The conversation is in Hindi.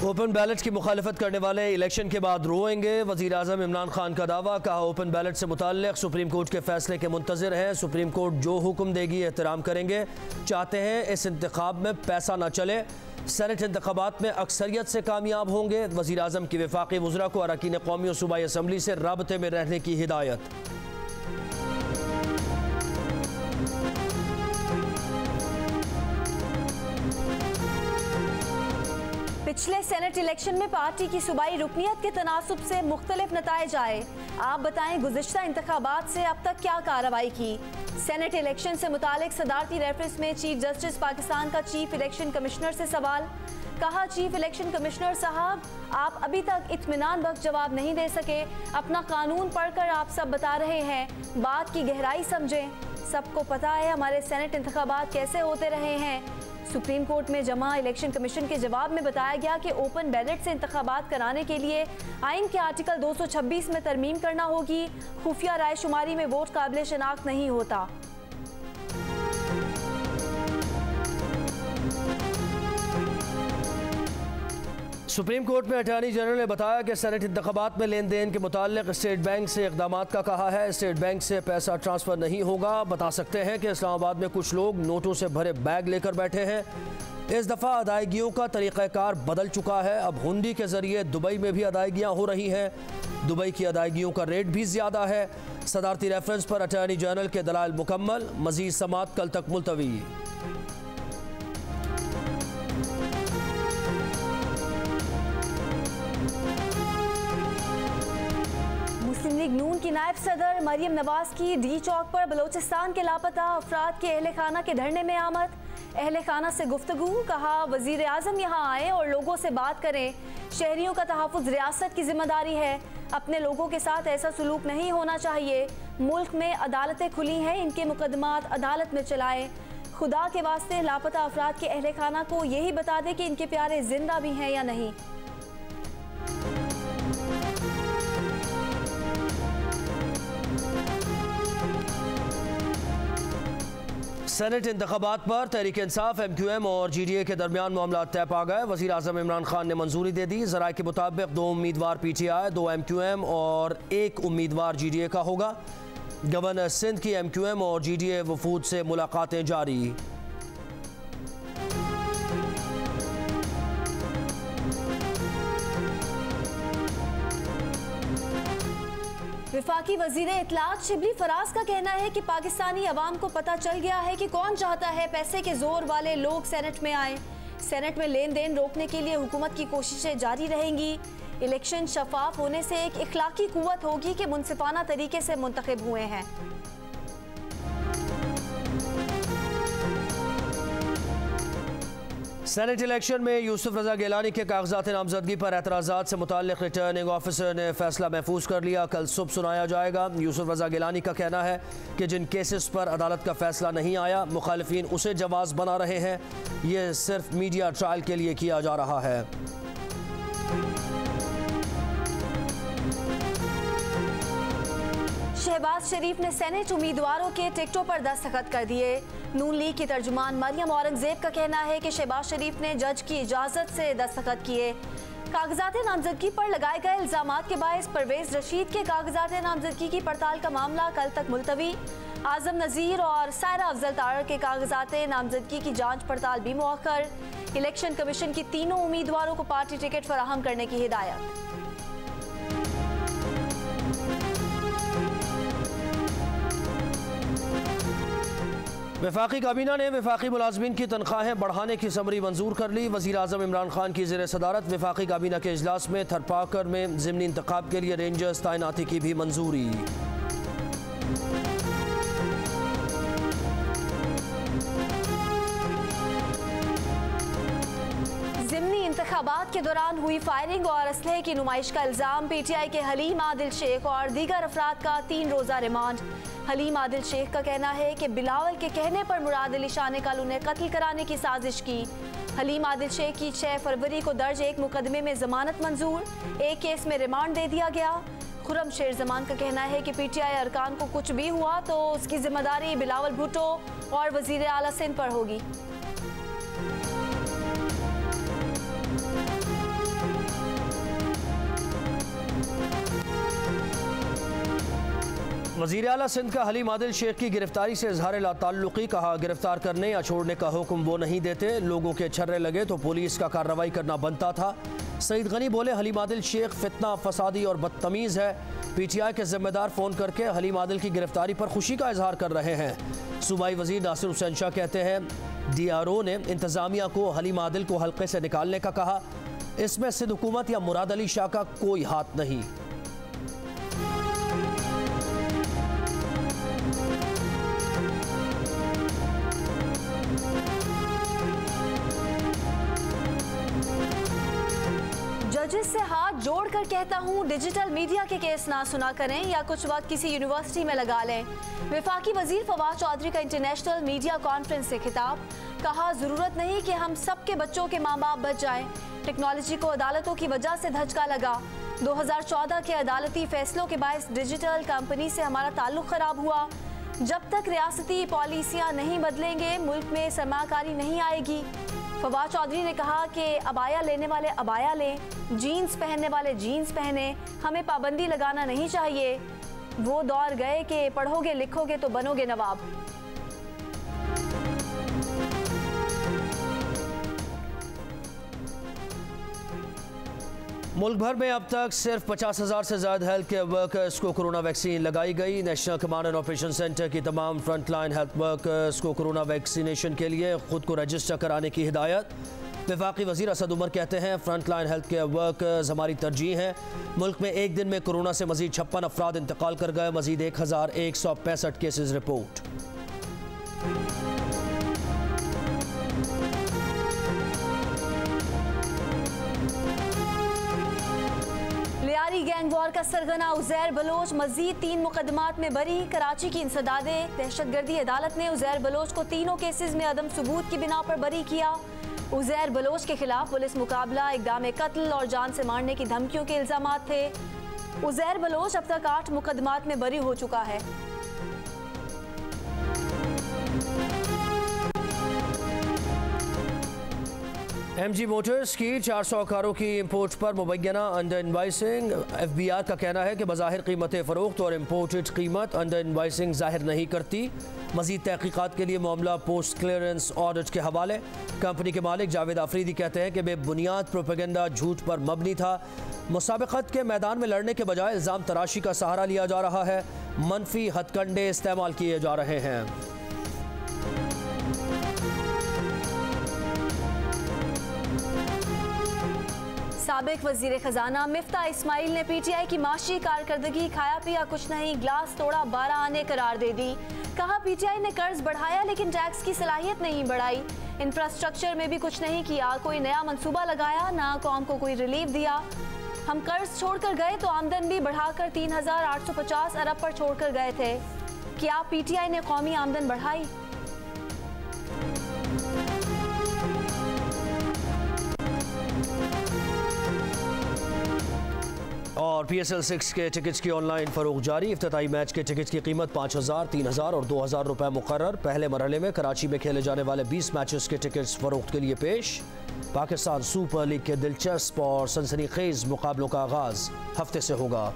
ओपन बैलेट की मुखालफत करने वाले इलेक्शन के बाद रोएंगे। वज़ीर आज़म इमरान खान का दावा। कहा, ओपन बैलेट से मुताल्लिक़ सुप्रीम कोर्ट के फैसले के मुंतज़िर हैं। सुप्रीम कोर्ट जो हुक्म देगी एहतराम करेंगे। चाहते हैं इस इंतखाब में पैसा न चले। सेनेट इंतखाबात में अक्सरियत से कामयाब होंगे। वज़ीर आज़म की वफाकी वज़रा को अरकान कौमी और सूबाई असम्बली से राबते में रहने की हिदायत। पिछले सेनेट इलेक्शन में पार्टी की सूबाई रुकनियत के तनासुब से मुख्तलिफ नताइज आए। आप बताएं, गुज़िश्ता इंतखाबात से अब तक क्या कार्रवाई की। सेनेट इलेक्शन से मुतालिक सदारती रेफरेंस में चीफ जस्टिस पाकिस्तान का चीफ इलेक्शन कमिश्नर से सवाल। कहा, चीफ इलेक्शन कमिश्नर साहब, आप अभी तक इत्मीनान बख्श जवाब नहीं दे सके। अपना कानून पढ़कर आप सब बता रहे हैं, बात की गहराई समझें। सबको पता है हमारे सेनेट इंतखाबात कैसे होते रहे हैं। सुप्रीम कोर्ट में जमा इलेक्शन कमीशन के जवाब में बताया गया कि ओपन बैलेट से इंतखाबात कराने के लिए आइन के आर्टिकल 226 में तरमीम करना होगी। खुफिया राय शुमारी में वोट काबिल शनाख्त नहीं होता। सुप्रीम कोर्ट में अटॉर्नी जनरल ने बताया कि सेनेट इंतखाबात में लेन देन के मुताल्लिक़ स्टेट बैंक से इक़दाम का कहा है। स्टेट बैंक से पैसा ट्रांसफ़र नहीं होगा। बता सकते हैं कि इस्लामाबाद में कुछ लोग नोटों से भरे बैग लेकर बैठे हैं। इस दफ़ा अदायगियों का तरीक़ाकार बदल चुका है। अब हुंडी के ज़रिए दुबई में भी अदायगियाँ हो रही हैं। दुबई की अदायगियों का रेट भी ज़्यादा है। सदारती रेफरेंस पर अटॉर्नी जनरल के दलाइल मुकम्मल। मज़ीद समात कल तक मुलतवी। मुस्लिम लीग नून की नायब सदर मरियम नवाज की डी चौक पर बलोचिस्तान के लापता अफराद के अहले खाना के धरने में आमद। अहले खाना से गुफ्तगू। कहा, वजीर आज़म यहाँ आए और लोगों से बात करें। शहरियों का तहफ़्फ़ुज़ रियासत की जिम्मेदारी है। अपने लोगों के साथ ऐसा सलूक नहीं होना चाहिए। मुल्क में अदालतें खुली हैं, इनके मुकदमात अदालत में चलाएं। खुदा के वास्ते लापता अफराद के अहले खाना को यही बता दें कि इनके प्यारे जिंदा भी हैं या नहीं। सेनेट इंतखाबात पर तहरीक इंसाफ, MQM और GDA के दरमियान मामला तय पा गए। वज़ीर आज़म इमरान खान ने मंजूरी दे दी। ज़राए के मुताबिक 2 उम्मीदवार PTI, 2 MQM और 1 उम्मीदवार GDA का होगा। गवर्नर सिंध की MQM और GDA वफूद से मुलाकातें जारी। वफाकी वजीर इत्तलात शिबली फराज का कहना है कि पाकिस्तानी अवाम को पता चल गया है कि कौन चाहता है पैसे के जोर वाले लोग सेनेट में आए। सेनेट में लेन देन रोकने के लिए हुकूमत की कोशिशें जारी रहेंगी। इलेक्शन शफाफ होने से एक इखलाकी कुव्वत होगी कि मुनसिफाना तरीके से मुंतखब हुए हैं। सेनेट इलेक्शन में यूसुफ रजा गिलानी के कागजात नामजदगी पर एतराज़ात से मुताल्लिक़ रिटर्निंग ऑफिसर ने फैसला महफूज कर लिया। कल सुबह सुनाया जाएगा। यूसुफ रजा गिलानी का कहना है कि जिन केसेस पर अदालत का फैसला नहीं आया, मुखालिफिन उसे जवाज़ बना रहे हैं। ये सिर्फ मीडिया ट्रायल के लिए किया जा रहा है। शहबाज शरीफ ने सेनेट उम्मीदवारों के टिकटों पर दस्तखत कर दिए। नून लीग की तर्जुमान मरियम औरंगजेब का कहना है कि शहबाज शरीफ ने जज की इजाजत से दस्तखत किए। कागजात नामजदगी पर लगाए गए इल्जामात के बायस परवेज रशीद के कागजात नामजदगी की पड़ताल का मामला कल तक मुलतवी। आजम नज़ीर और सायरा अफजल तारड़ के कागजात नामजदगी की जांच पड़ताल भी मुअख्खर। इलेक्शन कमीशन की तीनों उम्मीदवारों को पार्टी टिकट फराहम करने की हिदायत। वफाकी काबीना ने वफाकी मुलाजमीन की तनख्वाहें बढ़ाने की समरी मंजूर कर ली। वज़ीर आज़म इमरान खान की ज़ेर सदारत वफाकी काबीना के इजलास में थरपाकर में ज़िमनी इंतखाब के लिए रेंजर्स तैनाती की भी मंजूरी। ज़िमनी इंतखाबात के दौरान हुई फायरिंग और असलहे की नुमाइश का इल्ज़ाम। PTI के हलीम आदिल शेख और दीगर अफराद का 3 रोज़ा रिमांड। हलीम आदिल शेख का कहना है कि बिलावल के कहने पर मुराद अली शाह ने कल उन्हें कत्ल कराने की साजिश की। हलीम आदिल शेख की 6 फरवरी को दर्ज एक मुकदमे में जमानत मंजूर। एक केस में रिमांड दे दिया गया। खुरम शेर जमान का कहना है कि PTI अरकान को कुछ भी हुआ तो उसकी जिम्मेदारी बिलावल भुट्टो और वजीर आला सिंध पर होगी। वज़ीर आला सिंध का हलीम आदिल शेख की गिरफ्तारी से इजहार लाताल्लुकी, कहा गिरफ्तार करने या छोड़ने का हुक्म वो नहीं देते, लोगों के छर्रे लगे तो पुलिस का कार्रवाई करना बनता था। सईद गनी बोले हलीम आदिल शेख फितना फसादी और बदतमीज़ है। PTI के जिम्मेदार फ़ोन करके हलीम आदिल की गिरफ्तारी पर खुशी का इजहार कर रहे हैं। सूबाई वज़ीर नासिर हुसैन शाह कहते हैं DRO ने इंतज़ामिया को हलीम आदिल को हल्के से निकालने का कहा, इसमें सिंध हुकूमत या मुराद अली शाह का कोई हाथ नहीं। जजेस से हाथ जोड़कर कहता हूँ डिजिटल मीडिया के केस ना सुना करें या कुछ वक्त किसी यूनिवर्सिटी में लगा लें। वफाकी वजीर फवाद चौधरी का इंटरनेशनल मीडिया कॉन्फ्रेंस से खिताब, कहा जरूरत नहीं कि हम सबके बच्चों के माँ बाप बच जाएं। टेक्नोलॉजी को अदालतों की वजह से धचका लगा। 2014 के अदालती फैसलों के बायस डिजिटल कंपनी से हमारा ताल्लुक खराब हुआ। जब तक रियासती पॉलिसियाँ नहीं बदलेंगे मुल्क में सरमाकारी नहीं आएगी। फवाद चौधरी ने कहा कि अबाया लेने वाले अबाया लें, जीन्स पहनने वाले जीन्स पहने, हमें पाबंदी लगाना नहीं चाहिए। वो दौर गए कि पढ़ोगे लिखोगे तो बनोगे नवाब। मुल्क भर में अब तक सिर्फ 50,000 से ज़्यादा हेल्थ केयर वर्कर्स को कोरोना वैक्सीन लगाई गई। National command and operation centre की तमाम फ्रंटलाइन हेल्थ वर्कर्स को कोरोना वैक्सीनेशन के लिए खुद को रजिस्टर कराने की हिदायत। वफाकी वज़ीर असद उमर कहते हैं फ्रंटलाइन हेल्थ केयर वर्कर्स हमारी तरजीह हैं। मुल्क में एक दिन में कोरोना से मजीद 56 अफराद इंतकाल कर गए, मजीद 1165 cases report. Lyari gang war का सरगना उज़ैर बलोच मजीद 3 मुकदमात में बरी। कराची की इंसदादे दहशतगर्दी अदालत ने उज़ैर बलोच को तीनों केसेस में अदम सबूत की बिना पर बरी किया। उज़ैर बलोच के खिलाफ पुलिस मुकाबला, इक़दाम कत्ल और जान से मारने की धमकियों के इल्जामात थे। उज़ैर बलोच अब तक 8 मुकदमात में बरी हो चुका है। MG मोटर्स की 400 कारों की इंपोर्ट पर मुबैना अंडर इनवाइसिंग। FBR का कहना है कि बज़ाहिर कीमत फ़रोख्त और इम्पोर्टेड कीमत अंडर इनवाइसिंग ज़ाहिर नहीं करती। मज़ीद तहकीक़ात के लिए मामला पोस्ट क्लियरेंस ऑडिट के हवाले। कंपनी के मालिक जावेद आफरीदी कहते हैं कि बेबुनियाद प्रोपेगेंडा झूठ पर मबनी था। मुसाबिक़त के मैदान में लड़ने के बजाय इल्ज़ाम तराशी का सहारा लिया जा रहा है। मनफी हथकंडे इस्तेमाल किए जा रहे हैं। साबिक वजीर खजाना मिफ्ता इस्माइल ने PTI की माशी कारकर्दगी खाया पिया कुछ नहीं, ग्लास तोड़ा 12 आने करार दे दी। कहा PTI ने कर्ज बढ़ाया लेकिन टैक्स की सलाहियत नहीं बढ़ाई। इंफ्रास्ट्रक्चर में भी कुछ नहीं किया, कोई नया मंसूबा लगाया, ना कौम को कोई रिलीफ दिया। हम कर्ज छोड़कर गए तो आमदन भी बढ़ाकर 3,850 अरब पर छोड़कर गए थे। क्या PTI ने कौमी आमदन बढ़ाई? और PSL 6 के टिकट्स की ऑनलाइन फरोख्त जारी। इफ्तिताई मैच के टिकट्स की कीमत 5,000, 3,000 और 2,000 रुपये मुकर्रर। पहले मरहले में कराची में खेले जाने वाले 20 मैचेस के टिकट्स फरोख्त के लिए पेश। पाकिस्तान सुपर लीग के दिलचस्प और सनसनीखेज मुकाबलों का आगाज हफ्ते से होगा।